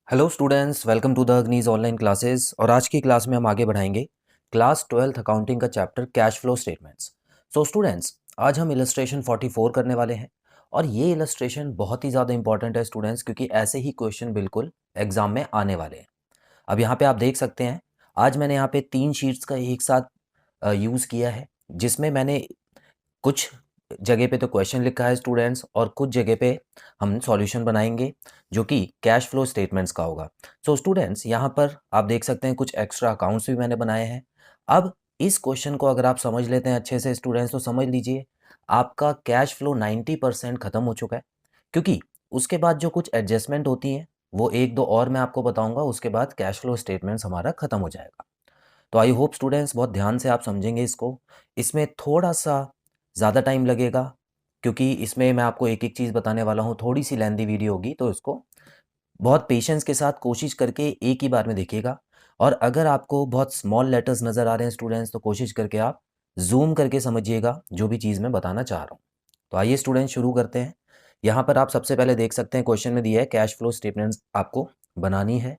Hello students, welcome to the Agni's online classes. और आज की क्लास में हम आगे बढ़ाएंगे क्लास 12th अकाउंटिंग का chapter cash flow statements. So students, आज हम इलस्ट्रेशन 44 करने वाले हैं और ये इलस्ट्रेशन बहुत ही ज़्यादा इंपॉर्टेंट है स्टूडेंट्स, क्योंकि ऐसे ही क्वेश्चन बिल्कुल एग्जाम में आने वाले हैं। अब यहाँ पे आप देख सकते हैं, आज मैंने यहाँ पे 3 शीट्स का एक साथ यूज़ किया है, जिसमें मैंने कुछ जगह पे तो क्वेश्चन लिखा है स्टूडेंट्स, और कुछ जगह पे हम सॉल्यूशन बनाएंगे जो कि कैश फ्लो स्टेटमेंट्स का होगा। सो स्टूडेंट्स, यहाँ पर आप देख सकते हैं कुछ एक्स्ट्रा अकाउंट्स भी मैंने बनाए हैं। अब इस क्वेश्चन को अगर आप समझ लेते हैं अच्छे से स्टूडेंट्स, तो समझ लीजिए आपका कैश फ्लो 90% खत्म हो चुका है, क्योंकि उसके बाद जो कुछ एडजस्टमेंट होती हैं वो एक दो और मैं आपको बताऊंगा, उसके बाद कैश फ्लो स्टेटमेंट्स हमारा खत्म हो जाएगा। तो आई होप स्टूडेंट्स बहुत ध्यान से आप समझेंगे इसको। इसमें थोड़ा सा ज़्यादा टाइम लगेगा, क्योंकि इसमें मैं आपको एक एक चीज़ बताने वाला हूँ, थोड़ी सी लेंदी वीडियो होगी, तो इसको बहुत पेशेंस के साथ कोशिश करके एक ही बार में देखिएगा। और अगर आपको बहुत स्मॉल लेटर्स नज़र आ रहे हैं स्टूडेंट्स, तो कोशिश करके आप जूम करके समझिएगा जो भी चीज़ मैं बताना चाह रहा हूँ। तो आइए स्टूडेंट्स, शुरू करते हैं। यहाँ पर आप सबसे पहले देख सकते हैं क्वेश्चन में दिया है कैश फ्लो स्टेटमेंट्स आपको बनानी है,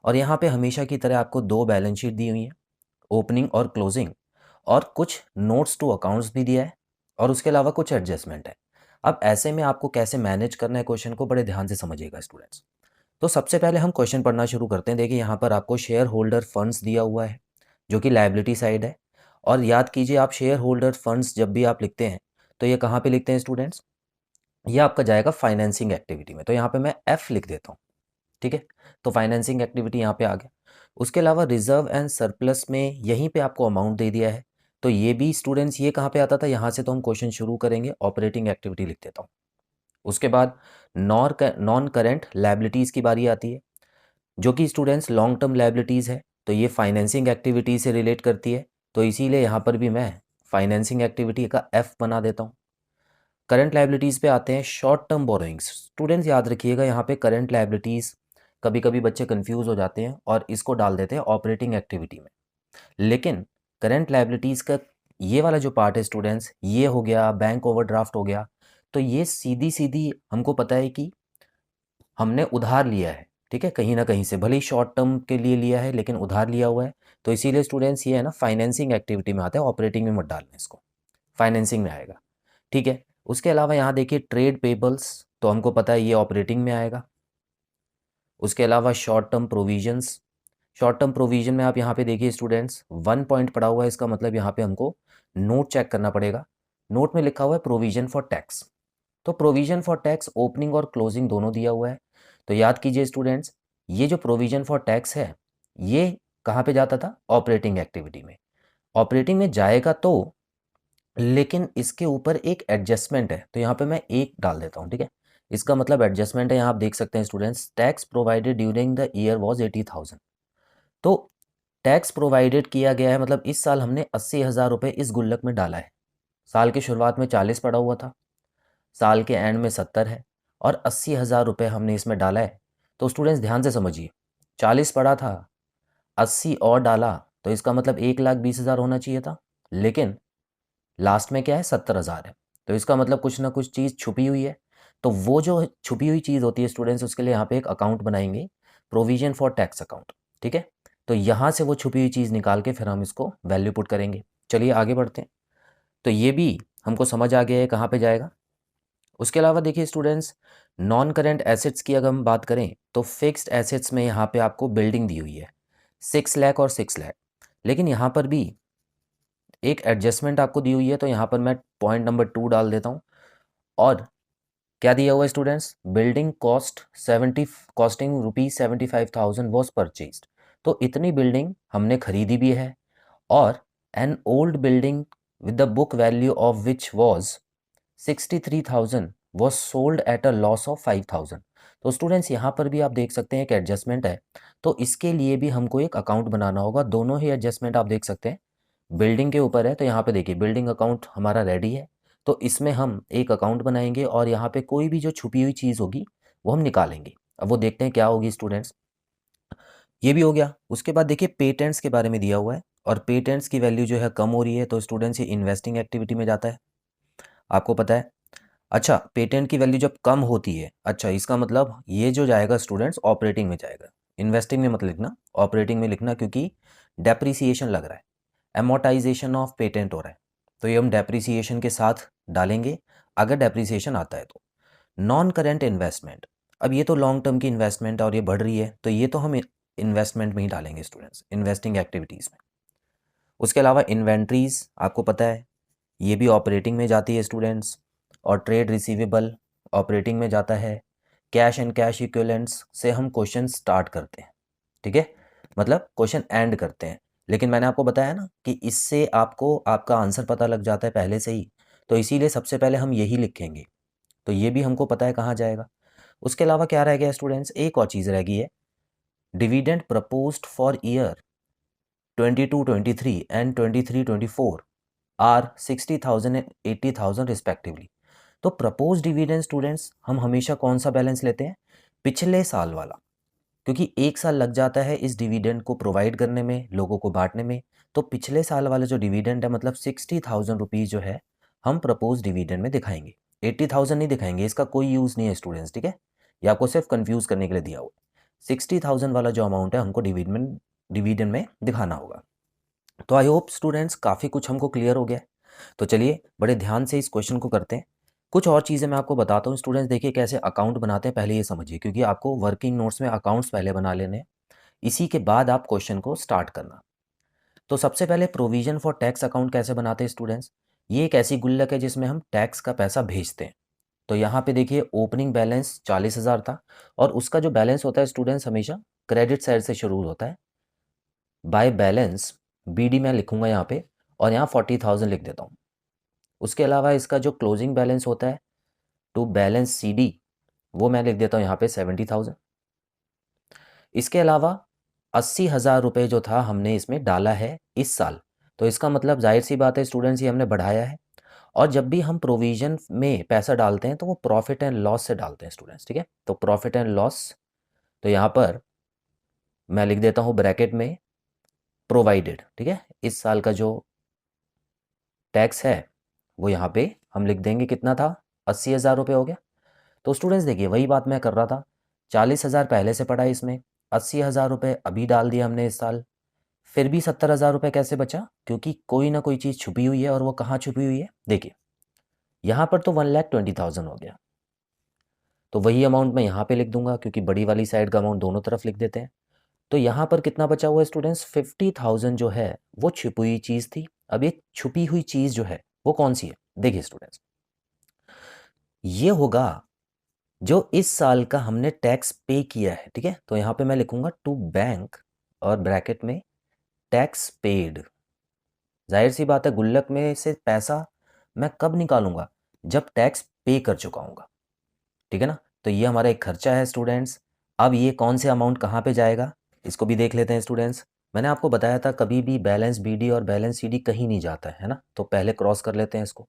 और यहाँ पे हमेशा की तरह आपको 2 बैलेंस शीट दी हुई है, ओपनिंग और क्लोजिंग, और कुछ नोट्स टू अकाउंट्स भी दिया है, और उसके अलावा कुछ एडजस्टमेंट है। अब ऐसे में आपको कैसे मैनेज करना है क्वेश्चन को, बड़े ध्यान से समझिएगा स्टूडेंट्स। तो सबसे पहले हम क्वेश्चन पढ़ना शुरू करते हैं। देखिए यहाँ पर आपको शेयर होल्डर फंड्स दिया हुआ है, जो कि लायबिलिटी साइड है। और याद कीजिए, आप शेयर होल्डर फंड्स जब भी आप लिखते हैं तो ये कहाँ पे लिखते हैं स्टूडेंट्स, ये आपका जाएगा फाइनेंसिंग एक्टिविटी में। तो यहाँ पे मैं एफ लिख देता हूँ, ठीक है। तो फाइनेंसिंग एक्टिविटी यहाँ पे आ गया। उसके अलावा रिजर्व एंड सरप्लस में यहीं पे आपको अमाउंट दे दिया है, तो ये भी स्टूडेंट्स ये कहाँ पे आता था, यहाँ से तो हम क्वेश्चन शुरू करेंगे, ऑपरेटिंग एक्टिविटी लिख देता हूँ। उसके बाद नॉन करेंट लायबिलिटीज़ की बारी आती है, जो कि स्टूडेंट्स लॉन्ग टर्म लायबिलिटीज़ है, तो ये फाइनेंसिंग एक्टिविटी से रिलेट करती है, तो इसीलिए यहाँ पर भी मैं फाइनेंसिंग एक्टिविटी का एफ बना देता हूँ। करंट लायबिलिटीज़ पे आते हैं, शॉर्ट टर्म बोरोइंग्स। स्टूडेंट्स याद रखिएगा, यहाँ पे करंट लायबिलिटीज़ कभी कभी बच्चे कंफ्यूज हो जाते हैं और इसको डाल देते हैं ऑपरेटिंग एक्टिविटी में। लेकिन करंट लायबिलिटीज़ का ये वाला जो पार्ट है स्टूडेंट्स, ये हो गया बैंक ओवरड्राफ्ट हो गया, तो ये सीधी सीधी हमको पता है कि हमने उधार लिया है, ठीक है, कहीं ना कहीं से, भले ही शॉर्ट टर्म के लिए लिया है लेकिन उधार लिया हुआ है। तो इसीलिए स्टूडेंट्स ये है ना, फाइनेंसिंग एक्टिविटी में आता है, ऑपरेटिंग में मत डालना इसको, फाइनेंसिंग में आएगा, ठीक है। उसके अलावा यहाँ देखिए ट्रेड पेबल्स, तो हमको पता है ये ऑपरेटिंग में आएगा। उसके अलावा short term provisions, short term provision में आप यहाँ पे देखिए स्टूडेंट्स, 1 पॉइंट पड़ा हुआ है, इसका मतलब यहाँ पे हमको नोट चेक करना पड़ेगा। नोट में लिखा हुआ है प्रोविजन फॉर टैक्स, तो प्रोविजन फॉर टैक्स ओपनिंग और क्लोजिंग दोनों दिया हुआ है। तो याद कीजिए स्टूडेंट्स, ये जो प्रोविजन फॉर टैक्स है, ये कहाँ पे जाता था, ऑपरेटिंग एक्टिविटी में। ऑपरेटिंग में जाएगा तो, लेकिन इसके ऊपर एक एडजस्टमेंट है, तो यहाँ पे मैं एक डाल देता हूँ, ठीक है। इसका मतलब एडजस्टमेंट है, यहाँ आप देख सकते हैं students, tax provided during the year was 80,000। तो टैक्स प्रोवाइडेड किया गया है, मतलब इस साल हमने 80,000 रुपये इस गुल्लक में डाला है। साल के शुरुआत में 40 पड़ा हुआ था, साल के एंड में 70 है, और 80,000 रुपये हमने इसमें डाला है। तो स्टूडेंट्स ध्यान से समझिए, 40 पड़ा था, 80 और डाला, तो इसका मतलब 1,20,000 होना चाहिए था, लेकिन लास्ट में क्या है, 70,000 है। तो इसका मतलब कुछ ना कुछ चीज़ छुपी हुई है। तो वो जो छुपी हुई चीज़ होती है स्टूडेंट्स, उसके लिए यहाँ पे एक अकाउंट बनाएंगे, प्रोविजन फॉर टैक्स अकाउंट, ठीक है। तो यहाँ से वो छुपी हुई चीज़ निकाल के फिर हम इसको वैल्यू पुट करेंगे। चलिए आगे बढ़ते हैं। तो ये भी हमको समझ आ गया है कहाँ पे जाएगा। उसके अलावा देखिए स्टूडेंट्स, नॉन करेंट एसेट्स की अगर हम बात करें, तो फिक्स्ड एसेट्स में यहाँ पे आपको बिल्डिंग दी हुई है 6 लाख और 6 लाख, लेकिन यहाँ पर भी एक एडजस्टमेंट आपको दी हुई है, तो यहाँ पर मैं पॉइंट नंबर 2 डाल देता हूँ। और क्या दिया हुआ है students, building cost 70, costing ₹75,000 was purchased. तो इतनी बिल्डिंग हमने खरीदी भी है, और an old building with the book value of which was 63,000 was sold at a loss of 5,000। तो स्टूडेंट्स यहाँ पर भी आप देख सकते हैं एक एडजस्टमेंट है, तो इसके लिए भी हमको एक अकाउंट बनाना होगा। दोनों ही एडजस्टमेंट आप देख सकते हैं बिल्डिंग के ऊपर है, तो यहाँ पे देखिए बिल्डिंग अकाउंट हमारा रेडी है, तो इसमें हम एक अकाउंट बनाएंगे, और यहाँ पे कोई भी जो छुपी हुई चीज़ होगी वो हम निकालेंगे। अब वो देखते हैं क्या होगी स्टूडेंट्स। ये भी हो गया। उसके बाद देखिए पेटेंट्स के बारे में दिया हुआ है, और पेटेंट्स की वैल्यू जो है कम हो रही है, तो स्टूडेंट्स ये इन्वेस्टिंग एक्टिविटी में जाता है, आपको पता है। अच्छा, पेटेंट की वैल्यू जब कम होती है, अच्छा इसका मतलब ये जो जाएगा स्टूडेंट्स ऑपरेटिंग में जाएगा, इन्वेस्टिंग में मत लिखना, ऑपरेटिंग में लिखना, क्योंकि डेप्रिसिएशन लग रहा है, एमोटाइजेशन ऑफ पेटेंट हो रहा है, तो ये हम डेप्रिसिएशन के साथ डालेंगे अगर डेप्रिसिएशन आता है तो। नॉन करेंट इन्वेस्टमेंट, अब ये तो लॉन्ग टर्म की इन्वेस्टमेंट और ये बढ़ रही है, तो ये तो हम इन्वेस्टमेंट में ही डालेंगे स्टूडेंट्स, इन्वेस्टिंग एक्टिविटीज़ में। उसके अलावा इन्वेंट्रीज आपको पता है ये भी ऑपरेटिंग में जाती है स्टूडेंट्स, और ट्रेड रिसीवेबल ऑपरेटिंग में जाता है। कैश एंड कैश इक्विवेलेंट्स से हम क्वेश्चन स्टार्ट करते हैं, ठीक है, मतलब क्वेश्चन एंड करते हैं, लेकिन मैंने आपको बताया ना कि इससे आपको आपका आंसर पता लग जाता है पहले से ही, तो इसीलिए सबसे पहले हम यही लिखेंगे, तो ये भी हमको पता है कहाँ जाएगा। उसके अलावा क्या रह गया स्टूडेंट्स, एक और चीज़ रह गई है, dividend proposed for year 22-23 and 23-24 are 60,000 and 80,000 respectively. तो प्रपोज डिविडेंड स्टूडेंट्स हम हमेशा कौन सा बैलेंस लेते हैं, पिछले साल वाला, क्योंकि एक साल लग जाता है इस डिविडेंड को प्रोवाइड करने में, लोगों को बांटने में, तो पिछले साल वाला जो डिविडेंड है मतलब 60,000 रुपीज़ जो है हम प्रपोज डिविडेंड में दिखाएंगे, 80,000 नहीं दिखाएंगे, इसका कोई यूज़ नहीं है स्टूडेंट्स, ठीक है, ये आपको सिर्फ कंफ्यूज करने के लिए दिया हुआ है। 60,000 वाला जो अमाउंट है हमको डिविडेंड में दिखाना होगा। तो आई होप स्टूडेंट्स काफ़ी कुछ हमको क्लियर हो गया है। तो चलिए बड़े ध्यान से इस क्वेश्चन को करते हैं। कुछ और चीज़ें मैं आपको बताता हूँ स्टूडेंट्स, देखिए कैसे अकाउंट बनाते हैं, पहले ये समझिए, क्योंकि आपको वर्किंग नोट्स में अकाउंट्स पहले बना लेने हैं, इसी के बाद आप क्वेश्चन को स्टार्ट करना। तो सबसे पहले प्रोविजन फॉर टैक्स अकाउंट कैसे बनाते हैं स्टूडेंट्स, ये एक ऐसी गुल्लक है जिसमें हम टैक्स का पैसा भेजते हैं। तो यहाँ पे देखिए ओपनिंग बैलेंस 40,000 था, और उसका जो बैलेंस होता है स्टूडेंट्स हमेशा क्रेडिट साइड से शुरू होता है। बाय बैलेंस BD मैं लिखूंगा यहाँ पे, और यहाँ 40,000 लिख देता हूँ। उसके अलावा इसका जो क्लोजिंग बैलेंस होता है टू बैलेंस CD, वो मैं लिख देता हूँ यहाँ पे 70,000। इसके अलावा 80,000 रुपये जो था हमने इसमें डाला है इस साल, तो इसका मतलब जाहिर सी बात है स्टूडेंट्स ये हमने बढ़ाया है। और जब भी हम प्रोविजन में पैसा डालते हैं तो वो प्रॉफिट एंड लॉस से डालते हैं स्टूडेंट्स, ठीक है, तो प्रॉफिट एंड लॉस, तो यहाँ पर मैं लिख देता हूँ ब्रैकेट में प्रोवाइडेड, ठीक है, इस साल का जो टैक्स है वो यहाँ पे हम लिख देंगे, कितना था, 80,000 रुपये हो गया। तो स्टूडेंट्स देखिए वही बात मैं कर रहा था, 40,000 पहले से पड़ा इसमें, 80,000 रुपये अभी डाल दिया हमने इस साल, फिर भी 70,000 रुपये कैसे बचा, क्योंकि कोई ना कोई चीज़ छुपी हुई है, और वो कहाँ छुपी हुई है, देखिए यहाँ पर तो 1,20,000 हो गया, तो वही अमाउंट मैं यहाँ पे लिख दूंगा, क्योंकि बड़ी वाली साइड का अमाउंट दोनों तरफ लिख देते हैं। तो यहाँ पर कितना बचा हुआ है स्टूडेंट्स, 50,000 जो है वो छुपी हुई चीज़ थी। अब ये छुपी हुई चीज़ जो है वो कौन सी है, देखिए स्टूडेंट्स, ये होगा जो इस साल का हमने टैक्स पे किया है, ठीक है, तो यहाँ पे मैं लिखूंगा टू बैंक और ब्रैकेट में टैक्स पेड। जाहिर सी बात है गुल्लक में से पैसा मैं कब निकालूंगा, जब टैक्स पे कर चुका हूँगा, ठीक है ना, तो ये हमारा एक खर्चा है स्टूडेंट्स। अब ये कौन से अमाउंट कहाँ पे जाएगा, इसको भी देख लेते हैं स्टूडेंट्स। मैंने आपको बताया था कभी भी बैलेंस BD और बैलेंस CD कहीं नहीं जाता है ना, तो पहले क्रॉस कर लेते हैं इसको।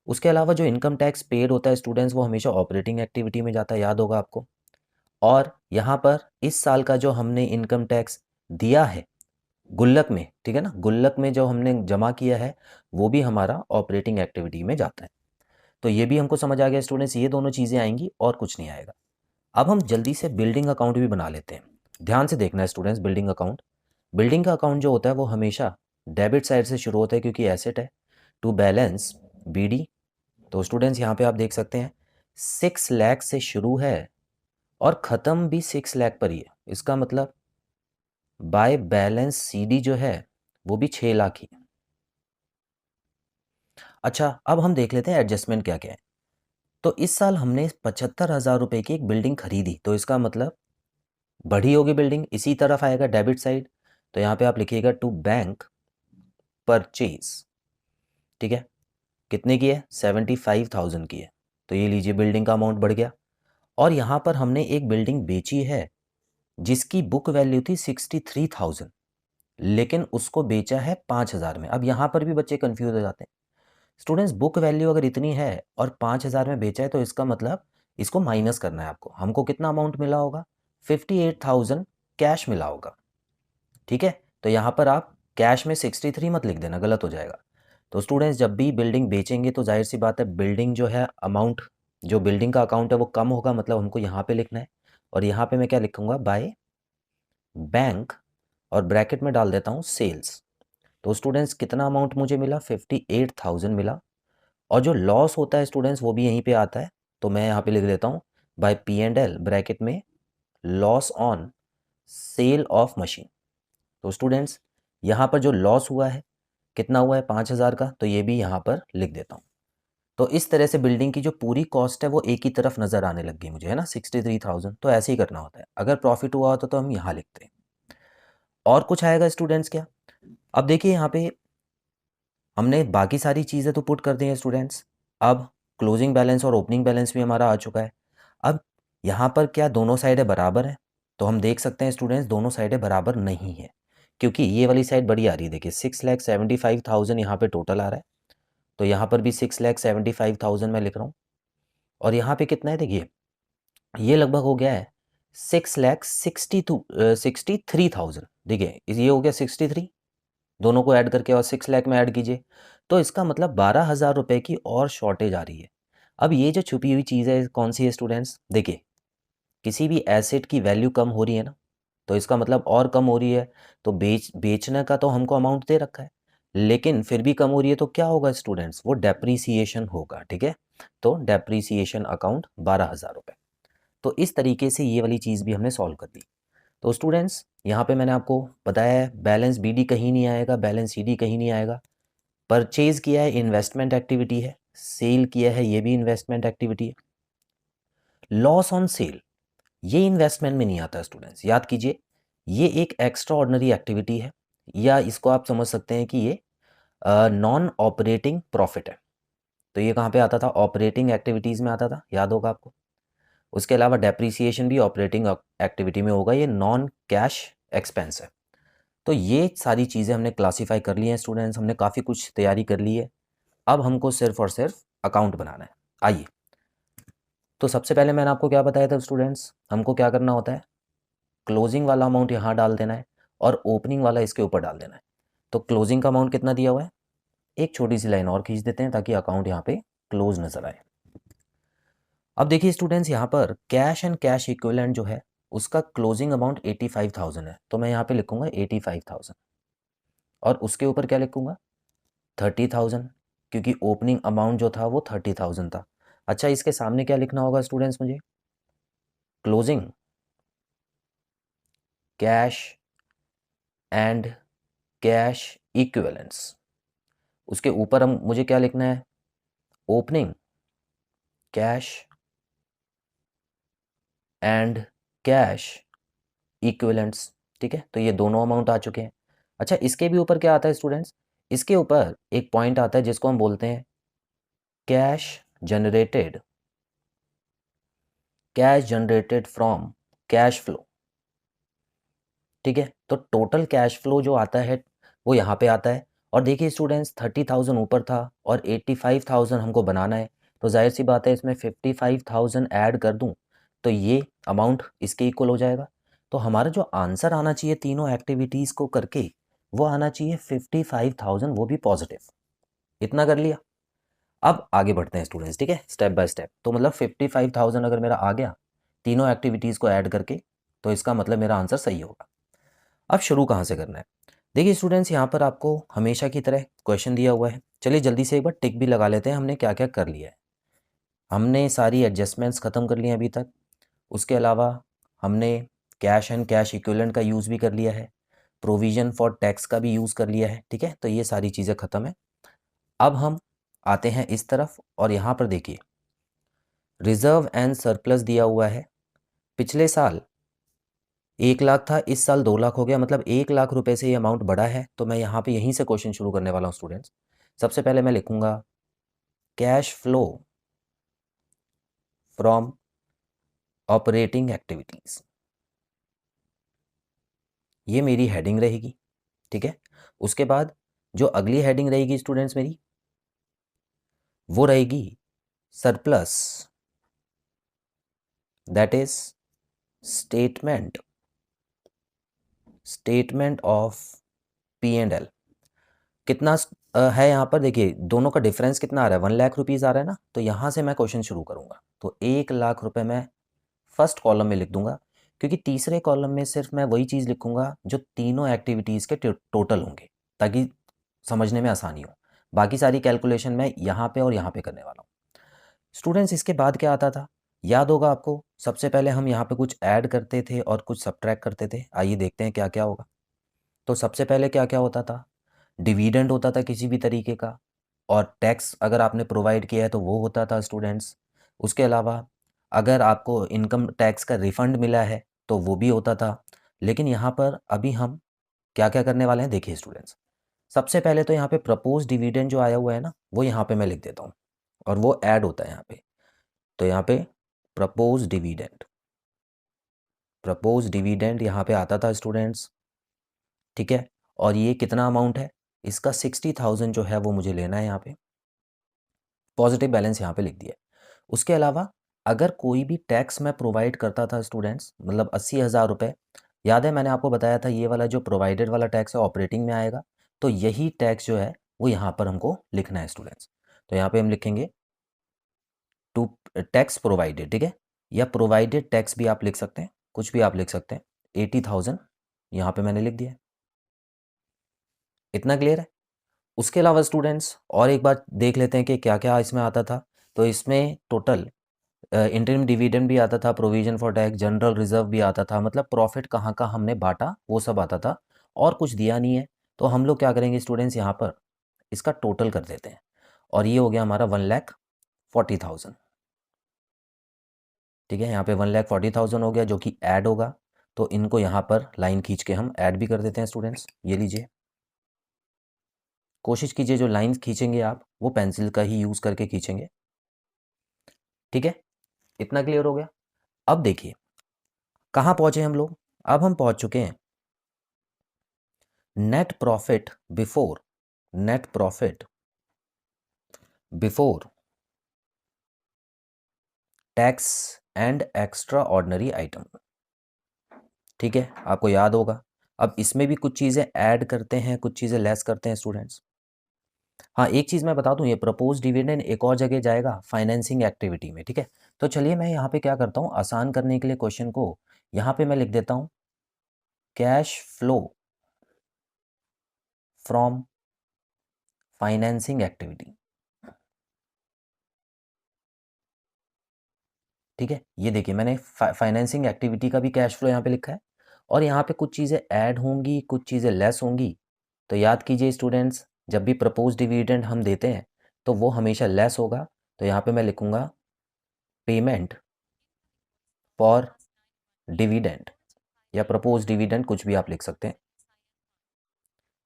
उसके अलावा जो इनकम टैक्स पेड होता है स्टूडेंट्स वो हमेशा ऑपरेटिंग एक्टिविटी में जाता है, याद होगा आपको। और यहाँ पर इस साल का जो हमने इनकम टैक्स दिया है गुल्लक में, ठीक है ना, गुल्लक में जो हमने जमा किया है वो भी हमारा ऑपरेटिंग एक्टिविटी में जाता है। तो ये भी हमको समझ आ गया स्टूडेंट्स, ये दोनों चीज़ें आएंगी और कुछ नहीं आएगा। अब हम जल्दी से बिल्डिंग अकाउंट भी बना लेते हैं। ध्यान से देखना है स्टूडेंट्स, बिल्डिंग का अकाउंट जो होता है वो हमेशा डेबिट साइड से शुरू होता है, क्योंकि एसेट है, टू बैलेंस BD। तो स्टूडेंट्स यहाँ पे आप देख सकते हैं 6 लाख से शुरू है और ख़त्म भी 6 लाख पर ही है, इसका मतलब बाय बैलेंस CD जो है वो भी 6 लाख ही है। अच्छा अब हम देख लेते हैं एडजस्टमेंट क्या क्या है। तो इस साल हमने 75,000 रुपये की एक बिल्डिंग खरीदी, तो इसका मतलब बढ़ी होगी बिल्डिंग, इसी तरफ आएगा डेबिट साइड, तो यहाँ पे आप लिखिएगा टू बैंक परचेज, ठीक है, कितने की है, 75,000 की है, तो ये लीजिए बिल्डिंग का अमाउंट बढ़ गया। और यहाँ पर हमने एक बिल्डिंग बेची है जिसकी बुक वैल्यू थी 63,000, लेकिन उसको बेचा है 5,000 में। अब यहाँ पर भी बच्चे कंफ्यूज हो जाते हैं, स्टूडेंट्स बुक वैल्यू अगर इतनी है और 5,000 में बेचा है तो इसका मतलब इसको माइनस करना है आपको, हमको कितना अमाउंट मिला होगा, 58,000 कैश मिला होगा, ठीक है, तो यहाँ पर आप कैश में 63 मत लिख देना, गलत हो जाएगा, तो स्टूडेंट्स जब भी बिल्डिंग बेचेंगे तो जाहिर सी बात है बिल्डिंग जो है अमाउंट, जो बिल्डिंग का अकाउंट है वो कम होगा, मतलब हमको यहाँ पे लिखना है। और यहाँ पे मैं क्या लिखूंगा, बाय बैंक, और ब्रैकेट में डाल देता हूँ सेल्स। तो स्टूडेंट्स कितना अमाउंट मुझे मिला, 58,000 मिला। और जो लॉस होता है स्टूडेंट्स वो भी यहीं पे आता है, तो मैं यहाँ पे लिख देता हूँ बाय P&L ब्रैकेट में loss on sale of machine. तो स्टूडेंट्स यहाँ पर जो लॉस हुआ है कितना हुआ है, 5,000 का, तो ये भी यहाँ पर लिख देता हूँ। तो इस तरह से बिल्डिंग की जो पूरी कॉस्ट है वो एक ही तरफ नज़र आने लग गई मुझे, है ना, 63,000। तो ऐसे ही करना होता है, अगर प्रॉफिट हुआ होता तो हम यहाँ लिखते हैं। और कुछ आएगा स्टूडेंट्स क्या, अब देखिए यहाँ पे हमने बाकी सारी चीज़ें तो पुट कर दी हैं स्टूडेंट्स। अब क्लोजिंग बैलेंस और ओपनिंग बैलेंस भी हमारा आ चुका है। अब यहाँ पर क्या दोनों साइडें बराबर हैं, तो हम देख सकते हैं स्टूडेंट्स दोनों साइडें बराबर नहीं है, क्योंकि ये वाली साइड बड़ी आ रही है। देखिए 6,75,000 यहाँ पे टोटल आ रहा है, तो यहाँ पर भी 6,75,000 मैं लिख रहा हूँ। और यहाँ पे कितना है, देखिए ये लगभग हो गया है 6,63,000। देखिए ये हो गया 63, दोनों को ऐड करके और 6 लाख में ऐड कीजिए, तो इसका मतलब 12,000 रुपये की और शॉर्टेज आ रही है। अब ये जो छुपी हुई चीज़ है कौन सी है स्टूडेंट्स, देखिए किसी भी एसेट की वैल्यू कम हो रही है ना, तो इसका मतलब और कम हो रही है, तो बेचने का तो हमको अमाउंट दे रखा है, लेकिन फिर भी कम हो रही है, तो क्या होगा स्टूडेंट्स, वो डेप्रीसिएशन होगा। ठीक है, तो डेप्रीसिएशन अकाउंट 12,000 रुपये। तो इस तरीके से ये वाली चीज़ भी हमने सॉल्व कर दी। तो स्टूडेंट्स यहाँ पे मैंने आपको बताया है बैलेंस BD कहीं नहीं आएगा, बैलेंस CD कहीं नहीं आएगा। परचेज किया है इन्वेस्टमेंट एक्टिविटी है, सेल किया है ये भी इन्वेस्टमेंट एक्टिविटी है। लॉस ऑन सेल ये इन्वेस्टमेंट में नहीं आता स्टूडेंट्स, याद कीजिए ये एक एक्स्ट्रा ऑर्डिनरी एक्टिविटी है, या इसको आप समझ सकते हैं कि ये नॉन ऑपरेटिंग प्रॉफिट है। तो ये कहाँ पे आता था, ऑपरेटिंग एक्टिविटीज़ में आता था, याद होगा आपको। उसके अलावा डेप्रीसिएशन भी ऑपरेटिंग एक्टिविटी में होगा, ये नॉन कैश एक्सपेंस है। तो ये सारी चीज़ें हमने क्लासीफाई कर ली हैं स्टूडेंट्स, हमने काफ़ी कुछ तैयारी कर ली है। अब हमको सिर्फ और सिर्फ अकाउंट बनाना है। आइए, तो सबसे पहले मैंने आपको क्या बताया था स्टूडेंट्स, हमको क्या करना होता है, क्लोजिंग वाला अमाउंट यहाँ डाल देना है और ओपनिंग वाला इसके ऊपर डाल देना है। तो क्लोजिंग का अमाउंट कितना दिया हुआ है, एक छोटी सी लाइन और खींच देते हैं ताकि अकाउंट यहाँ पे क्लोज नजर आए। अब देखिए स्टूडेंट्स यहाँ पर कैश एंड कैश इक्विवेलेंट जो है उसका क्लोजिंग अमाउंट 85,000 है, तो मैं यहाँ पे लिखूंगा 85,000 और उसके ऊपर क्या लिखूंगा 30,000, क्योंकि ओपनिंग अमाउंट जो था वो 30,000 था। अच्छा, इसके सामने क्या लिखना होगा स्टूडेंट्स मुझे, closing cash and cash equivalents. उसके ऊपर हम मुझे क्या लिखना है, opening cash and cash equivalents. ठीक है, तो ये दोनों अमाउंट आ चुके हैं। अच्छा, इसके भी ऊपर क्या आता है स्टूडेंट्स, इसके ऊपर एक पॉइंट आता है जिसको हम बोलते हैं cash generated, cash generated from cash flow. ठीक है, तो टोटल कैश फ्लो जो आता है वो यहाँ पे आता है। और देखिए स्टूडेंट्स 30,000 ऊपर था और 85,000 हमको बनाना है, तो जाहिर सी बात है इसमें 55,000 ऐड कर दूँ तो ये अमाउंट इसके इक्वल हो जाएगा। तो हमारा जो आंसर आना चाहिए तीनों एक्टिविटीज़ को करके वो आना चाहिए 55,000, वो भी पॉजिटिव। इतना कर लिया, अब आगे बढ़ते हैं स्टूडेंट्स। ठीक है, स्टेप बाय स्टेप। तो मतलब 55,000 अगर मेरा आ गया तीनों एक्टिविटीज़ को ऐड करके, तो इसका मतलब मेरा आंसर सही होगा। अब शुरू कहाँ से करना है, देखिए स्टूडेंट्स यहाँ पर आपको हमेशा की तरह क्वेश्चन दिया हुआ है। चलिए जल्दी से एक बार टिक भी लगा लेते हैं हमने क्या क्या कर लिया है। हमने सारी एडजस्टमेंट्स ख़त्म कर ली हैं अभी तक। उसके अलावा हमने कैश एंड कैश इक्विवेलेंट का यूज़ भी कर लिया है, प्रोविज़न फॉर टैक्स का भी यूज़ कर लिया है। ठीक है, तो ये सारी चीज़ें ख़त्म है। अब हम आते हैं इस तरफ और यहाँ पर देखिए रिजर्व एंड सरप्लस दिया हुआ है। पिछले साल 1 लाख था, इस साल 2 लाख हो गया, मतलब 1 लाख रुपए से ये अमाउंट बढ़ा है। तो मैं यहाँ पे यहीं से क्वेश्चन शुरू करने वाला हूँ स्टूडेंट्स। सबसे पहले मैं लिखूंगा cash flow from operating activities, ये मेरी हेडिंग रहेगी। ठीक है, उसके बाद जो अगली हेडिंग रहेगी स्टूडेंट्स मेरी वो रहेगी surplus, that is statement statement of P&L। कितना है यहाँ पर देखिए दोनों का डिफरेंस कितना आ रहा है, 1 लाख रुपीज़ आ रहा है ना। तो यहाँ से मैं क्वेश्चन शुरू करूँगा, तो 1 लाख रुपए मैं फर्स्ट कॉलम में लिख दूंगा, क्योंकि तीसरे कॉलम में सिर्फ मैं वही चीज़ लिखूंगा जो तीनों एक्टिविटीज़ के टोटल होंगे, ताकि समझने में आसानी हो। बाकी सारी कैलकुलेशन मैं यहाँ पे और यहाँ पे करने वाला हूँ। स्टूडेंट्स इसके बाद क्या आता था, याद होगा आपको, सबसे पहले हम यहाँ पे कुछ ऐड करते थे और कुछ सब्ट्रैक्ट करते थे। आइए देखते हैं क्या क्या होगा। तो सबसे पहले क्या क्या होता था, डिविडेंड होता था किसी भी तरीके का, और टैक्स अगर आपने प्रोवाइड किया है तो वो होता था स्टूडेंट्स। उसके अलावा अगर आपको इनकम टैक्स का रिफंड मिला है तो वो भी होता था। लेकिन यहाँ पर अभी हम क्या क्या करने वाले हैं देखिए स्टूडेंट्स। सबसे पहले तो यहाँ पे प्रपोज डिविडेंड जो आया हुआ है ना, वो यहाँ पे मैं लिख देता हूँ, और वो ऐड होता है यहाँ पे। तो यहाँ पे प्रपोज डिविडेंड, प्रपोज डिविडेंड यहाँ पे आता था स्टूडेंट्स, ठीक है। और ये कितना अमाउंट है, इसका 60,000 जो है वो मुझे लेना है यहाँ पे। पॉजिटिव बैलेंस यहाँ पे लिख दिया। उसके अलावा अगर कोई भी टैक्स मैं प्रोवाइड करता था स्टूडेंट्स, मतलब 80,000 रुपये, याद है मैंने आपको बताया था ये वाला जो प्रोवाइडेड वाला टैक्स है ऑपरेटिंग में आएगा, तो यही टैक्स जो है वो यहाँ पर हमको लिखना है स्टूडेंट्स। तो यहाँ पे हम लिखेंगे टू टैक्स प्रोवाइडेड, ठीक है, या प्रोवाइडेड टैक्स भी आप लिख सकते हैं, कुछ भी आप लिख सकते हैं। 80,000 यहाँ पे मैंने लिख दिया है। इतना क्लियर है। उसके अलावा स्टूडेंट्स और एक बार देख लेते हैं कि क्या क्या इसमें आता था। तो इसमें टोटल इंटरिम डिविडेंड भी आता था, provision for tax, general reserve भी आता था, मतलब प्रॉफिट कहाँ का हमने बांटा वो सब आता था। और कुछ दिया नहीं है, तो हम लोग क्या करेंगे स्टूडेंट्स, यहाँ पर इसका टोटल कर देते हैं, और ये हो गया हमारा 1,40,000, ठीक है। यहाँ पे 1,40,000 हो गया जो कि ऐड होगा। तो इनको यहाँ पर लाइन खींच के हम ऐड भी कर देते हैं स्टूडेंट्स। ये लीजिए, कोशिश कीजिए जो लाइन खींचेंगे आप वो पेंसिल का ही यूज़ करके खींचेंगे, ठीक है। इतना क्लियर हो गया। अब देखिए कहाँ पहुँचे हम लोग, अब हम पहुँच चुके हैं net profit before, net profit before tax and extra ordinary item, ठीक है। आपको याद होगा, अब इसमें भी कुछ चीज़ें ऐड करते हैं, कुछ चीज़ें लेस करते हैं स्टूडेंट्स। हाँ एक चीज़ मैं बता दूं, ये प्रपोज डिविडेंड एक और जगह जाएगा, फाइनेंसिंग एक्टिविटी में, ठीक है। तो चलिए मैं यहाँ पे क्या करता हूँ, आसान करने के लिए क्वेश्चन को यहाँ पे मैं लिख देता हूँ cash flow from financing activity, ठीक है। ये देखिए मैंने फाइनेंसिंग एक्टिविटी का भी कैश फ्लो यहाँ पे लिखा है, और यहाँ पे कुछ चीज़ें ऐड होंगी, कुछ चीज़ें लेस होंगी। तो याद कीजिए स्टूडेंट्स, जब भी प्रपोज डिविडेंड हम देते हैं तो वो हमेशा लेस होगा। तो यहाँ पे मैं लिखूँगा पेमेंट फॉर डिविडेंड, या प्रपोज डिविडेंड, कुछ भी आप लिख सकते हैं।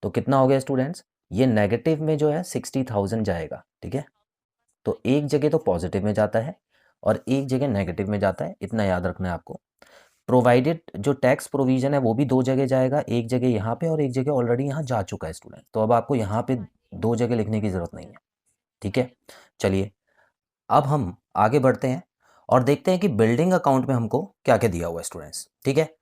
तो कितना हो गया स्टूडेंट्स, ये नेगेटिव में जो है 60,000 जाएगा, ठीक है। तो एक जगह तो पॉजिटिव में जाता है और एक जगह नेगेटिव में जाता है, इतना याद रखना है आपको। प्रोवाइडेड जो टैक्स प्रोविजन है वो भी दो जगह जाएगा, एक जगह यहाँ पे और एक जगह ऑलरेडी यहाँ जा चुका है स्टूडेंट, तो अब आपको यहाँ पे दो जगह लिखने की ज़रूरत नहीं है, ठीक है। चलिए अब हम आगे बढ़ते हैं और देखते हैं कि बिल्डिंग अकाउंट में हमको क्या क्या दिया हुआ है स्टूडेंट्स, ठीक है।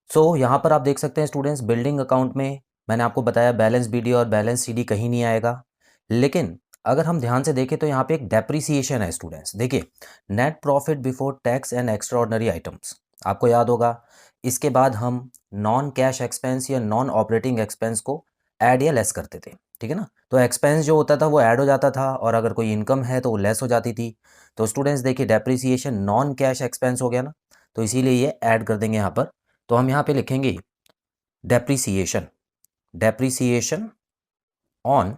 सो यहाँ पर आप देख सकते हैं स्टूडेंट्स, बिल्डिंग अकाउंट में मैंने आपको बताया बैलेंस बीडी और बैलेंस सीडी कहीं नहीं आएगा। लेकिन अगर हम ध्यान से देखें तो यहाँ पे एक डेप्रिसिएशन है स्टूडेंट्स, देखिए net profit before tax and extra ordinary items, आपको याद होगा। इसके बाद हम नॉन कैश एक्सपेंस या नॉन ऑपरेटिंग एक्सपेंस को ऐड या लेस करते थे, ठीक है ना। तो एक्सपेंस जो होता था वो ऐड हो जाता था, और अगर कोई इनकम है तो वो लेस हो जाती थी। तो स्टूडेंट्स देखिए डेप्रिसिएशन नॉन कैश एक्सपेंस हो गया ना, तो इसीलिए ये ऐड कर देंगे यहाँ पर। तो हम यहाँ पे लिखेंगे डेप्रिसिएशन, डेप्रिसिएशन ऑन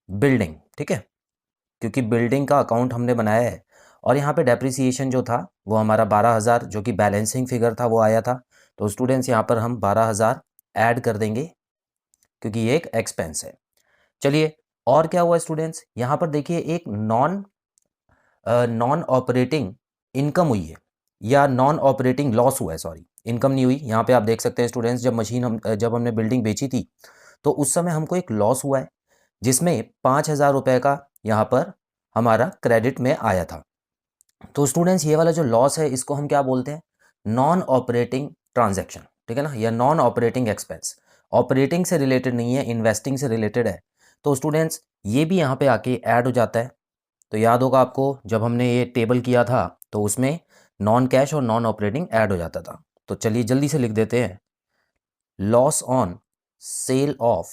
बिल्डिंग, ठीक है, क्योंकि बिल्डिंग का अकाउंट हमने बनाया है। और यहाँ पे डेप्रिसिएशन जो था वो हमारा 12,000 जो कि बैलेंसिंग फिगर था वो आया था। तो स्टूडेंट्स यहाँ पर हम 12,000 ऐड कर देंगे, क्योंकि ये एक एक्सपेंस है। चलिए और क्या हुआ स्टूडेंट्स, यहाँ पर देखिए एक नॉन ऑपरेटिंग इनकम हुई है, या नॉन ऑपरेटिंग लॉस हुआ है, सॉरी इनकम नहीं हुई। यहाँ पे आप देख सकते हैं स्टूडेंट्स, जब हमने बिल्डिंग बेची थी तो उस समय हमको एक लॉस हुआ है, जिसमें 5,000 रुपये का यहाँ पर हमारा क्रेडिट में आया था। तो स्टूडेंट्स ये वाला जो लॉस है इसको हम क्या बोलते हैं, नॉन ऑपरेटिंग ट्रांजैक्शन, ठीक है ना, या नॉन ऑपरेटिंग एक्सपेंस। ऑपरेटिंग से रिलेटेड नहीं है, इन्वेस्टिंग से रिलेटेड है। तो स्टूडेंट्स ये भी यहाँ पे आके ऐड हो जाता है। तो याद होगा आपको जब हमने ये टेबल किया था तो उसमें नॉन कैश और नॉन ऑपरेटिंग ऐड हो जाता था। तो चलिए जल्दी से लिख देते हैं, loss on sale of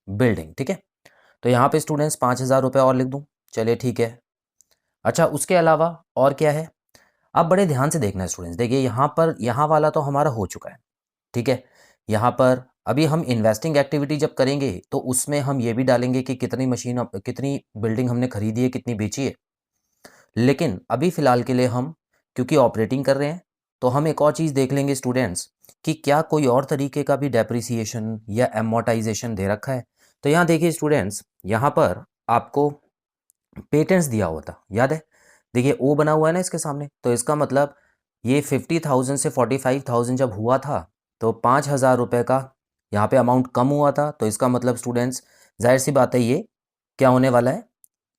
building. ठीक है, तो यहाँ पे स्टूडेंट्स 5,000 रुपये और लिख दूँ, चलिए ठीक है। अच्छा, उसके अलावा और क्या है, आप बड़े ध्यान से देखना है स्टूडेंट्स। देखिए यहाँ पर, यहाँ वाला तो हमारा हो चुका है, ठीक है। यहाँ पर अभी हम इन्वेस्टिंग एक्टिविटी जब करेंगे तो उसमें हम ये भी डालेंगे कि कितनी मशीन, कितनी बिल्डिंग हमने खरीदी है, कितनी बेची है। लेकिन अभी फ़िलहाल के लिए हम क्योंकि ऑपरेटिंग कर रहे हैं, तो हम एक और चीज़ देख लेंगे स्टूडेंट्स कि क्या कोई और तरीके का भी डेप्रिसिएशन या एमोर्टाइजेशन दे रखा है। तो यहाँ देखिए स्टूडेंट्स, यहाँ पर आपको पेटेंट्स दिया हुआ था, याद है। देखिए ओ बना हुआ है ना इसके सामने, तो इसका मतलब ये 50,000 से 45,000 जब हुआ था तो 5,000 रुपये का यहाँ पे अमाउंट कम हुआ था। तो इसका मतलब स्टूडेंट्स जाहिर सी बात है ये क्या होने वाला है,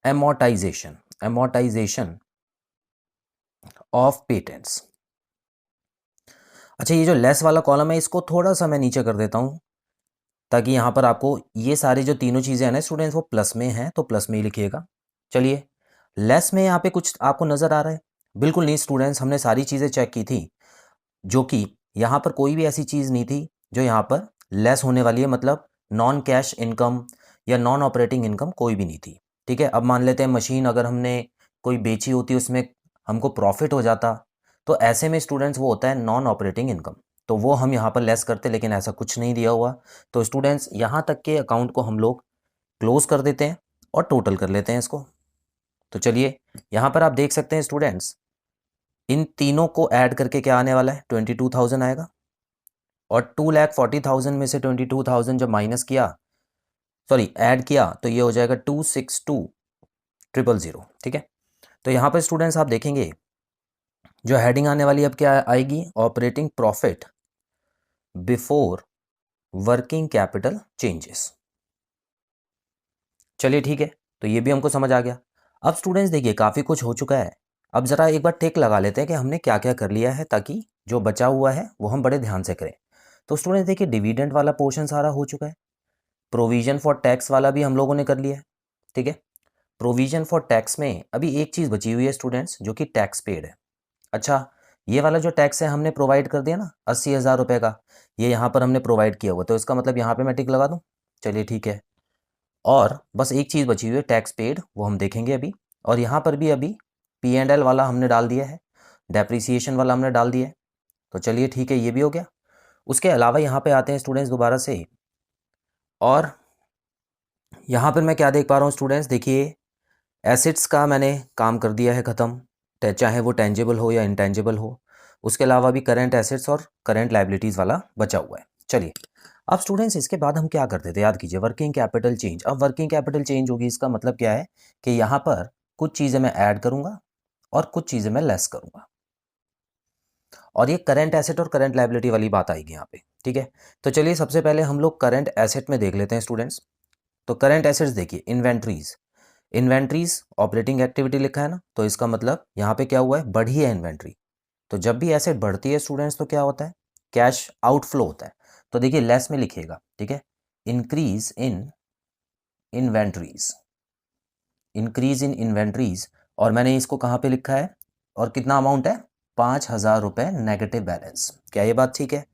एमोर्टाइजेशन, एमोर्टाइजेशन ऑफ पेटेंट्स। अच्छा, ये जो लेस वाला कॉलम है इसको थोड़ा सा मैं नीचे कर देता हूँ ताकि यहाँ पर आपको ये सारी जो तीनों चीज़ें हैं ना स्टूडेंट्स वो प्लस में हैं, तो प्लस में ही लिखिएगा। चलिए, लेस में यहाँ पे कुछ आपको नज़र आ रहा है? बिल्कुल नहीं स्टूडेंट्स, हमने सारी चीज़ें चेक की थी, जो कि यहाँ पर कोई भी ऐसी चीज़ नहीं थी जो यहाँ पर लेस होने वाली है, मतलब नॉन कैश इनकम या नॉन ऑपरेटिंग इनकम कोई भी नहीं थी। ठीक है, अब मान लेते हैं मशीन अगर हमने कोई बेची होती, उसमें हमको प्रॉफिट हो जाता, तो ऐसे में स्टूडेंट्स वो होता है नॉन ऑपरेटिंग इनकम, तो वो हम यहाँ पर लेस करते, लेकिन ऐसा कुछ नहीं दिया हुआ। तो स्टूडेंट्स यहाँ तक के अकाउंट को हम लोग क्लोज कर देते हैं और टोटल कर लेते हैं इसको। तो चलिए, यहाँ पर आप देख सकते हैं स्टूडेंट्स, इन तीनों को ऐड करके क्या आने वाला है, 22,000 आएगा। और 2,40,000 में से 22,000 जब माइनस किया, सॉरी ऐड किया, तो ये हो जाएगा 262,000। ठीक है, तो यहाँ पर स्टूडेंट्स आप देखेंगे जो हेडिंग आने वाली अब क्या आएगी, operating profit before working capital changes. चलिए ठीक है, तो ये भी हमको समझ आ गया। अब स्टूडेंट्स देखिए काफ़ी कुछ हो चुका है, अब ज़रा एक बार टिक लगा लेते हैं कि हमने क्या क्या कर लिया है, ताकि जो बचा हुआ है वो हम बड़े ध्यान से करें। तो स्टूडेंट्स देखिए, डिविडेंड वाला पोर्शन सारा हो चुका है, प्रोविजन फॉर टैक्स वाला भी हम लोगों ने कर लिया है। ठीक है, प्रोविजन फॉर टैक्स में अभी एक चीज़ बची हुई है स्टूडेंट्स, जो कि टैक्स पेड है। अच्छा, ये वाला जो टैक्स है हमने प्रोवाइड कर दिया ना, 80,000 रुपये का, ये यहाँ पर हमने प्रोवाइड किया हुआ, तो इसका मतलब यहाँ पे मैं टिक लगा दूँ। चलिए ठीक है, और बस एक चीज़ बची हुई है टैक्स पेड, वो हम देखेंगे अभी। और यहाँ पर भी अभी P&L वाला हमने डाल दिया है, डेप्रिसिएशन वाला हमने डाल दिया है। तो चलिए ठीक है, ये भी हो गया। उसके अलावा यहाँ पे आते हैं स्टूडेंट्स दोबारा से, और यहाँ पर मैं क्या देख पा रहा हूँ स्टूडेंट्स, देखिए एसेट्स का मैंने काम कर दिया है ख़त्म, चाहे वो टेंजिबल हो या इंटेंजिबल हो। उसके अलावा भी करंट एसेट्स और करंट लाइबिलिटीज़ वाला बचा हुआ है। चलिए, अब स्टूडेंट्स इसके बाद हम क्या करते थे, याद कीजिए, वर्किंग कैपिटल चेंज। अब वर्किंग कैपिटल चेंज होगी, इसका मतलब क्या है कि यहाँ पर कुछ चीज़ें मैं ऐड करूँगा और कुछ चीज़ें मैं लेस करूँगा, और ये करंट एसेट और करंट लाइबिलिटी वाली बात आएगी यहाँ पे। ठीक है, तो चलिए सबसे पहले हम लोग करंट एसेट में देख लेते हैं स्टूडेंट्स। तो करंट एसेट्स देखिए, इन्वेंट्रीज, इन्वेंट्रीज ऑपरेटिंग एक्टिविटी लिखा है ना, तो इसका मतलब यहाँ पे क्या हुआ है, बढ़ी है इन्वेंट्री। तो जब भी एसेट बढ़ती है स्टूडेंट्स तो क्या होता है, कैश आउटफ्लो होता है। तो देखिए लेस में लिखिएगा, ठीक है, increase in inventories, increase in inventories. और मैंने इसको कहाँ पे लिखा है और कितना अमाउंट है, 5,000 रुपये नेगेटिव बैलेंस। क्या ये बात ठीक है?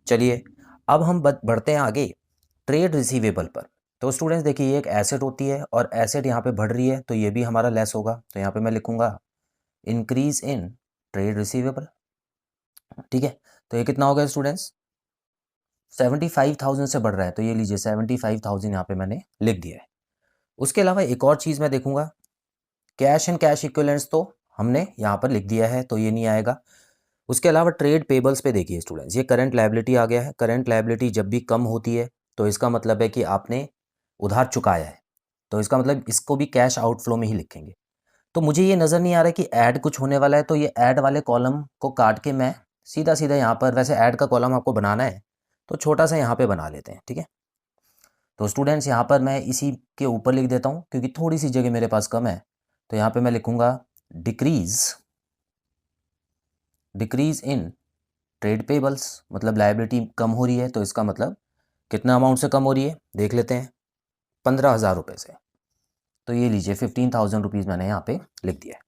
चलिए, अब हम बढ़ते हैं आगे ट्रेड रिसीवेबल पर। तो स्टूडेंट्स देखिए, ये एक एसेट होती है और एसेट यहाँ पे बढ़ रही है, तो ये भी हमारा लेस होगा। तो यहाँ पे मैं लिखूंगा इंक्रीज इन ट्रेड रिसीवेबल। ठीक है, तो ये कितना हो गया स्टूडेंट्स, 75,000 से बढ़ रहा है, तो ये लीजिए 75,000 यहाँ पे मैंने लिख दिया है। उसके अलावा एक और चीज़ मैं देखूंगा, कैश एंड कैश इक्विवेलेंट्स तो हमने यहाँ पर लिख दिया है, तो ये नहीं आएगा। उसके अलावा ट्रेड पेबल्स पे देखिए स्टूडेंट्स, ये करंट लायबिलिटी आ गया है। करंट लायबिलिटी जब भी कम होती है तो इसका मतलब है कि आपने उधार चुकाया है, तो इसका मतलब इसको भी कैश आउटफ्लो में ही लिखेंगे। तो मुझे ये नज़र नहीं आ रहा है कि ऐड कुछ होने वाला है, तो ये ऐड वाले कॉलम को काट के मैं सीधा सीधा यहाँ पर, वैसे ऐड का कॉलम आपको बनाना है तो छोटा सा यहाँ पे बना लेते हैं। ठीक है, तो स्टूडेंट्स यहाँ पर मैं इसी के ऊपर लिख देता हूँ क्योंकि थोड़ी सी जगह मेरे पास कम है। तो यहाँ पे मैं लिखूंगा decrease, decrease in trade payables, मतलब लायबिलिटी कम हो रही है, तो इसका मतलब कितना अमाउंट से कम हो रही है देख लेते हैं। 15,000 रुपये से। तो ये लीजिए 15,000 रुपीज़ मैंने यहाँ पे लिख दिया है।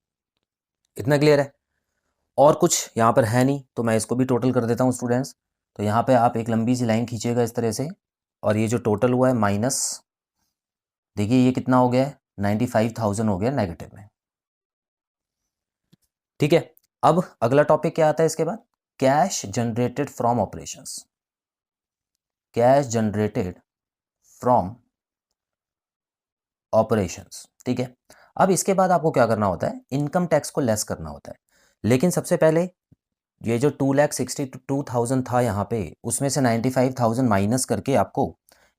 इतना क्लियर है? और कुछ यहाँ पर है नहीं, तो मैं इसको भी टोटल कर देता हूँ स्टूडेंट्स। तो यहाँ पे आप एक लंबी सी लाइन खींचिएगा इस तरह से, और ये जो टोटल हुआ है माइनस, देखिए ये कितना हो गया है, 95,000 हो गया नेगेटिव में। ठीक है, अब अगला टॉपिक क्या आता है इसके बाद, cash generated from operations. Cash generated from operations, ठीक है। अब इसके बाद आपको क्या करना होता है, इनकम टैक्स को लेस करना होता है। लेकिन सबसे पहले ये जो 2,62,000 था यहाँ पे, उसमें से 95,000 माइनस करके आपको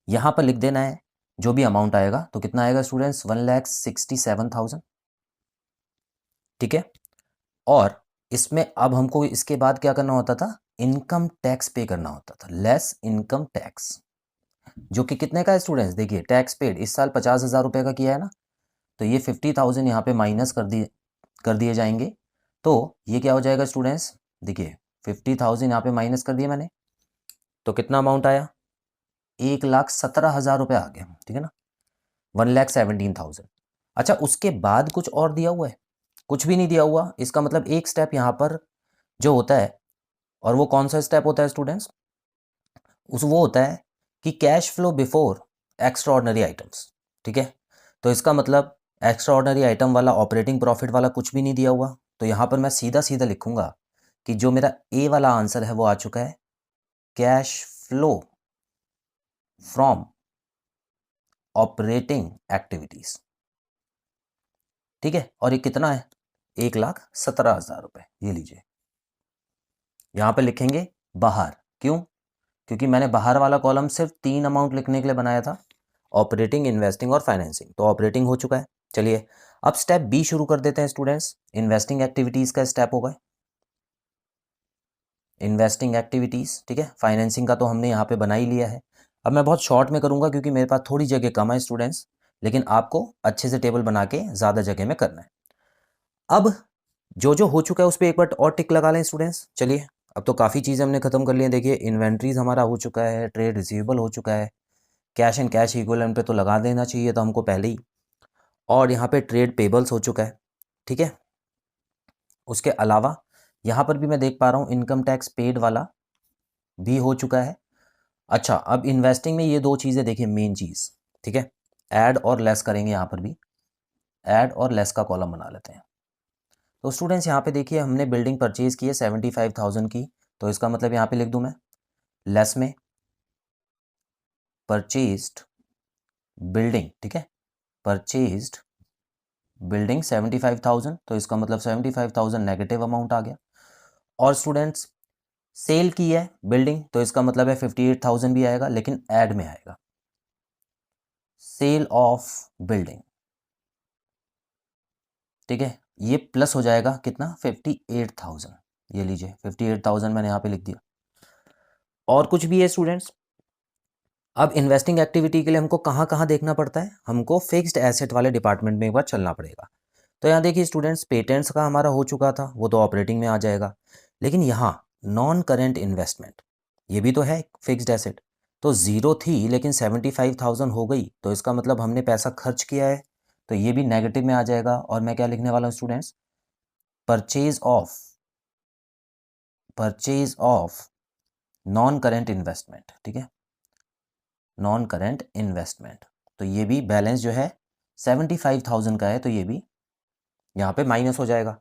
यहाँ पर लिख देना है जो भी अमाउंट आएगा। तो कितना आएगा स्टूडेंट्स, 1,67,000, ठीक है। और इसमें अब हमको इसके बाद क्या करना होता था, इनकम टैक्स पे करना होता था, लेस इनकम टैक्स, जो कि कितने का है स्टूडेंट्स, देखिए टैक्स पेड इस साल 50,000 रुपये का किया है ना, तो ये 50,000 यहाँ पे माइनस कर दिए जाएंगे। तो ये क्या हो जाएगा स्टूडेंट्स, देखिए 50,000 यहाँ पे माइनस कर दिया मैंने, तो कितना अमाउंट आया, 1,17,000 रुपये आ गया, ठीक है ना, 1,17,000। अच्छा, उसके बाद कुछ और दिया हुआ है, कुछ भी नहीं दिया हुआ। इसका मतलब एक स्टेप यहाँ पर जो होता है, और वो कौन सा स्टेप होता है स्टूडेंट्स, वो होता है कि cash flow before extra ordinary items, ठीक है। तो इसका मतलब एक्स्ट्रा ऑर्डनरी आइटम वाला, ऑपरेटिंग प्रॉफिट वाला कुछ भी नहीं दिया हुआ। तो यहाँ पर मैं सीधा सीधा लिखूंगा कि जो मेरा ए वाला आंसर है वो आ चुका है, cash flow from operating activities, ठीक है। और ये कितना है, 1,17,000 रुपये, ये लीजिए। यहाँ पे लिखेंगे बाहर, क्यों, क्योंकि मैंने बाहर वाला कॉलम सिर्फ 3 अमाउंट लिखने के लिए बनाया था, ऑपरेटिंग, इन्वेस्टिंग और फाइनेंसिंग। तो ऑपरेटिंग हो चुका है। चलिए अब स्टेप बी शुरू कर देते हैं स्टूडेंट्स। इन्वेस्टिंग एक्टिविटीज का स्टेप होगा, इन्वेस्टिंग एक्टिविटीज, ठीक है। फाइनेंसिंग का तो हमने यहाँ पे बना ही लिया है। अब मैं बहुत शॉर्ट में करूँगा क्योंकि मेरे पास थोड़ी जगह कम है स्टूडेंट्स, लेकिन आपको अच्छे से टेबल बना के ज़्यादा जगह में करना है। अब जो जो हो चुका है उस पर एक बार और टिक लगा लें स्टूडेंट्स। चलिए अब तो काफ़ी चीज़ें हमने खत्म कर ली हैं। देखिए इन्वेंट्रीज हमारा हो चुका है, ट्रेड रिसीवेबल हो चुका है, कैश एंड कैश इक्विवेलेंट पे तो लगा देना चाहिए था हमको पहले ही, और यहाँ पे ट्रेड पेबल्स हो चुका है, ठीक है। उसके अलावा यहाँ पर भी मैं देख पा रहा हूँ इनकम टैक्स पेड वाला भी हो चुका है। अच्छा, अब इन्वेस्टिंग में ये दो चीज़ें देखिए मेन चीज़, ठीक है। ऐड और लेस करेंगे, यहाँ पर भी ऐड और लेस का कॉलम बना लेते हैं। तो स्टूडेंट्स यहाँ पे देखिए हमने बिल्डिंग परचेज की है 75,000 की, तो इसका मतलब यहाँ पे लिख दूँ मैं, लेस में परचेज्ड बिल्डिंग, ठीक है, परचेज्ड बिल्डिंग 75,000, तो इसका मतलब 75,000 नेगेटिव अमाउंट आ गया। और स्टूडेंट्स सेल की है बिल्डिंग, तो इसका मतलब है 58,000 भी आएगा, लेकिन ऐड में आएगा, सेल ऑफ बिल्डिंग, ठीक है। ये प्लस हो जाएगा कितना, 58,000, ये लीजिए 58,000 मैंने यहाँ पे लिख दिया। और कुछ भी है स्टूडेंट्स। अब इन्वेस्टिंग एक्टिविटी के लिए हमको कहाँ कहाँ देखना पड़ता है, हमको फिक्स्ड एसेट वाले डिपार्टमेंट में एक बार चलना पड़ेगा। तो यहाँ देखिए स्टूडेंट्स, पेटेंट्स का हमारा हो चुका था, वो तो ऑपरेटिंग में आ जाएगा। लेकिन यहाँ नॉन करेंट इन्वेस्टमेंट, ये भी तो है फिक्स्ड एसेट, तो ज़ीरो थी लेकिन 75,000 हो गई, तो इसका मतलब हमने पैसा खर्च किया है, तो ये भी नेगेटिव में आ जाएगा। और मैं क्या लिखने वाला हूँ students, purchase of non current investment, ठीक है, नॉन करेंट इन्वेस्टमेंट। तो ये भी बैलेंस जो है 75,000 का है, तो ये भी यहाँ पे माइनस हो जाएगा,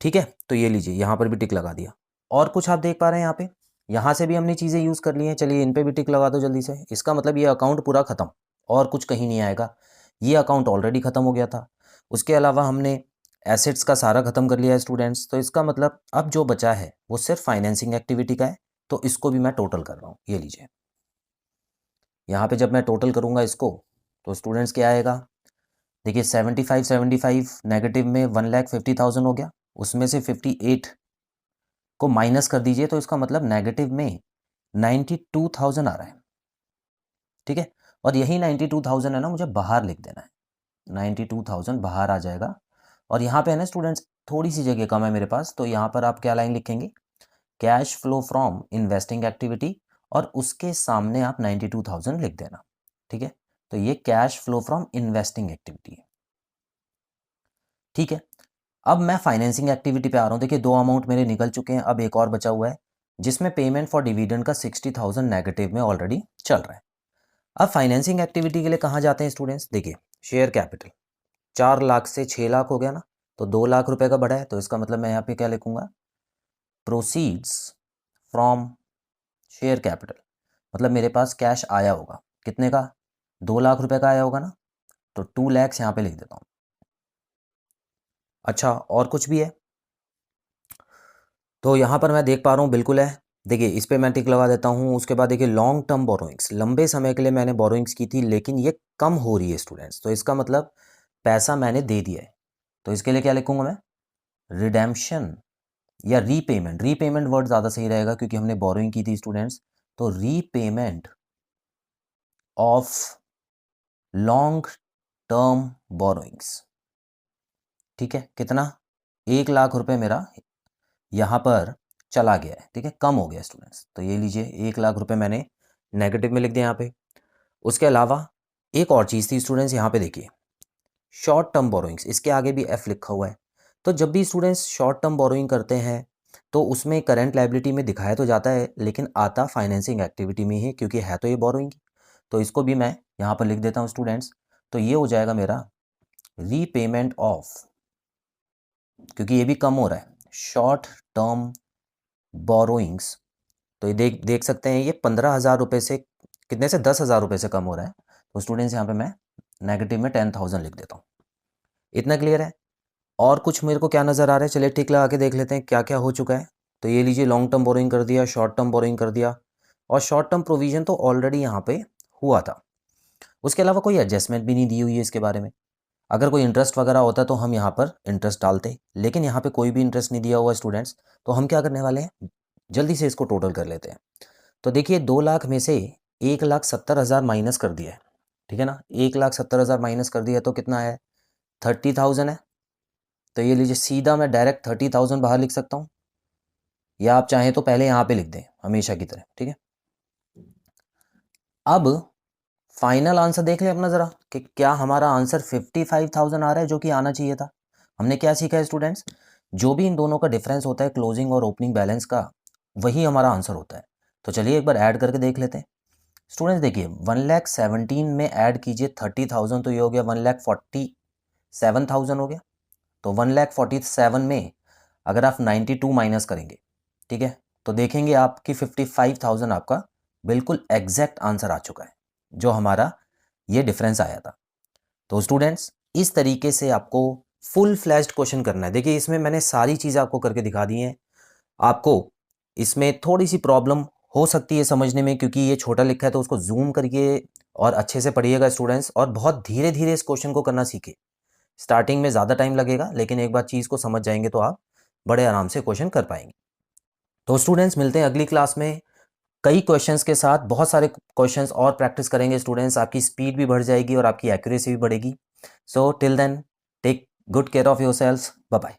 ठीक है। तो ये लीजिए यहाँ पर भी टिक लगा दिया। और कुछ आप देख पा रहे हैं यहाँ पे, यहाँ से भी हमने चीज़ें यूज़ कर ली हैं। चलिए इन पे भी टिक लगा दो जल्दी से। इसका मतलब ये अकाउंट पूरा ख़त्म, और कुछ कहीं नहीं आएगा, ये अकाउंट ऑलरेडी ख़त्म हो गया था। उसके अलावा हमने एसेट्स का सारा ख़त्म कर लिया है स्टूडेंट्स, तो इसका मतलब अब जो बचा है वो सिर्फ फाइनेंसिंग एक्टिविटी का है, तो इसको भी मैं टोटल कर रहा हूँ। ये लीजिए यहाँ पे जब मैं टोटल करूँगा इसको, तो स्टूडेंट्स क्या आएगा, देखिए 75 नेगेटिव में 1,50,000 हो गया, उसमें से 58 को माइनस कर दीजिए, तो इसका मतलब नेगेटिव में 92,000 आ रहा है, ठीक है। और यही 92,000 है ना, मुझे बाहर लिख देना है, 92,000 बाहर आ जाएगा। और यहाँ पे है ना स्टूडेंट्स, थोड़ी सी जगह कम है मेरे पास, तो यहाँ पर आप क्या लाइन लिखेंगे, cash flow from investing activity, और उसके सामने आप 92,000 लिख देना, ठीक है। तो ये cash flow from investing activity है। ठीक है, अब मैं फाइनेंसिंग एक्टिविटी पे आ रहा हूँ। देखिए 2 अमाउंट मेरे निकल चुके हैं, अब एक और बचा हुआ है जिसमें पेमेंट फॉर डिविडेंड का 60,000 नेगेटिव में ऑलरेडी चल रहा है। अब फाइनेंसिंग एक्टिविटी के लिए कहाँ जाते हैं स्टूडेंट्स? देखिए शेयर कैपिटल 4 लाख से 6 लाख हो गया ना, तो 2 लाख रुपए का बढ़ा है, तो इसका मतलब मैं यहाँ पे क्या लिखूंगा? Proceeds from share capital. मतलब मेरे पास कैश आया होगा, कितने का? 2 लाख रुपए का आया होगा ना, तो 2 लैक्स यहाँ पे लिख देता हूँ। अच्छा, और कुछ भी है? तो यहाँ पर मैं देख पा रहा हूँ, बिल्कुल है। देखिए इस पे मैं टिक लगा देता हूँ। उसके बाद देखिए लॉन्ग टर्म बोरोइंग्स, लंबे समय के लिए मैंने बोरोइंग्स की थी लेकिन ये कम हो रही है स्टूडेंट्स, तो इसका मतलब पैसा मैंने दे दिया है। तो इसके लिए क्या लिखूंगा मैं? रिडेम्पशन या रीपेमेंट। रीपेमेंट वर्ड ज़्यादा सही रहेगा क्योंकि हमने बोरोइंग की थी स्टूडेंट्स। तो repayment of long term borrowings. ठीक है, कितना? 1 लाख रुपए मेरा यहाँ पर चला गया है। ठीक है, कम हो गया स्टूडेंट्स, तो ये लीजिए 1 लाख रुपए मैंने नेगेटिव में लिख दिया यहाँ पे। उसके अलावा एक और चीज़ थी स्टूडेंट्स, यहाँ पे देखिए शॉर्ट टर्म बोरोइंग्स, इसके आगे भी एफ लिखा हुआ है। तो जब भी स्टूडेंट्स शॉर्ट टर्म बोरोइंग करते हैं तो उसमें करंट लायबिलिटी में दिखाया तो जाता है लेकिन आता फाइनेंसिंग एक्टिविटी में ही, क्योंकि है तो ये बोरोइंग। तो इसको भी मैं यहाँ पर लिख देता हूँ स्टूडेंट्स। तो ये हो जाएगा मेरा रीपेमेंट ऑफ, क्योंकि ये भी कम हो रहा है, शॉर्ट टर्म बोरोइंग्स। तो ये देख देख सकते हैं ये 15,000 रुपये से कितने से 10,000 रुपये से कम हो रहा है। तो स्टूडेंट्स यहाँ पे मैं नेगेटिव में 10,000 लिख देता हूँ। इतना क्लियर है? और कुछ मेरे को क्या नज़र आ रहा है? चलिए टिक लगा के देख लेते हैं क्या क्या हो चुका है। तो ये लीजिए लॉन्ग टर्म बोरोइंग कर दिया, शॉर्ट टर्म बोरोइंग कर दिया, और शॉर्ट टर्म प्रोविजन तो ऑलरेडी यहाँ पे हुआ था। उसके अलावा कोई एडजस्टमेंट भी नहीं दी हुई है इसके बारे में। अगर कोई इंटरेस्ट वगैरह होता तो हम यहाँ पर इंटरेस्ट डालते, लेकिन यहाँ पे कोई भी इंटरेस्ट नहीं दिया हुआ स्टूडेंट्स। तो हम क्या करने वाले हैं, जल्दी से इसको टोटल कर लेते हैं। तो देखिए 2 लाख में से 1,70,000 माइनस कर दिया है। ठीक है ना, 1,70,000 माइनस कर दिया तो कितना है? 30,000 है। तो ये लीजिए सीधा मैं डायरेक्ट 30,000 बाहर लिख सकता हूँ, या आप चाहें तो पहले यहाँ पे लिख दें हमेशा की तरह। ठीक है, अब फाइनल आंसर देख लें अपना ज़रा कि क्या हमारा आंसर 55,000 आ रहा है, जो कि आना चाहिए था। हमने क्या सीखा है स्टूडेंट्स? जो भी इन दोनों का डिफरेंस होता है क्लोजिंग और ओपनिंग बैलेंस का, वही हमारा आंसर होता है। तो चलिए एक बार ऐड करके देख लेते हैं स्टूडेंट्स। देखिए 1,17,000 में ऐड कीजिए 30,000, तो ये हो गया 1,47,000 हो गया। तो 1,47,000 में अगर आप 92 माइनस करेंगे, ठीक है, तो देखेंगे आपकी 55,000 आपका बिल्कुल एग्जैक्ट आंसर आ चुका है, जो हमारा ये डिफरेंस आया था। तो स्टूडेंट्स इस तरीके से आपको फुल फ्लैश्ड क्वेश्चन करना है। देखिए इसमें मैंने सारी चीज़ें आपको करके दिखा दी हैं। आपको इसमें थोड़ी सी प्रॉब्लम हो सकती है समझने में, क्योंकि ये छोटा लिखा है, तो उसको जूम करके और अच्छे से पढ़िएगा स्टूडेंट्स, और बहुत धीरे धीरे इस क्वेश्चन को करना सीखिए। स्टार्टिंग में ज़्यादा टाइम लगेगा, लेकिन एक बार चीज़ को समझ जाएंगे तो आप बड़े आराम से क्वेश्चन कर पाएंगे। तो स्टूडेंट्स मिलते हैं अगली क्लास में कई क्वेश्चंस के साथ। बहुत सारे क्वेश्चंस और प्रैक्टिस करेंगे स्टूडेंट्स, आपकी स्पीड भी बढ़ जाएगी और आपकी एक्यूरेसी भी बढ़ेगी। So till then take good care of yourselves. Bye bye.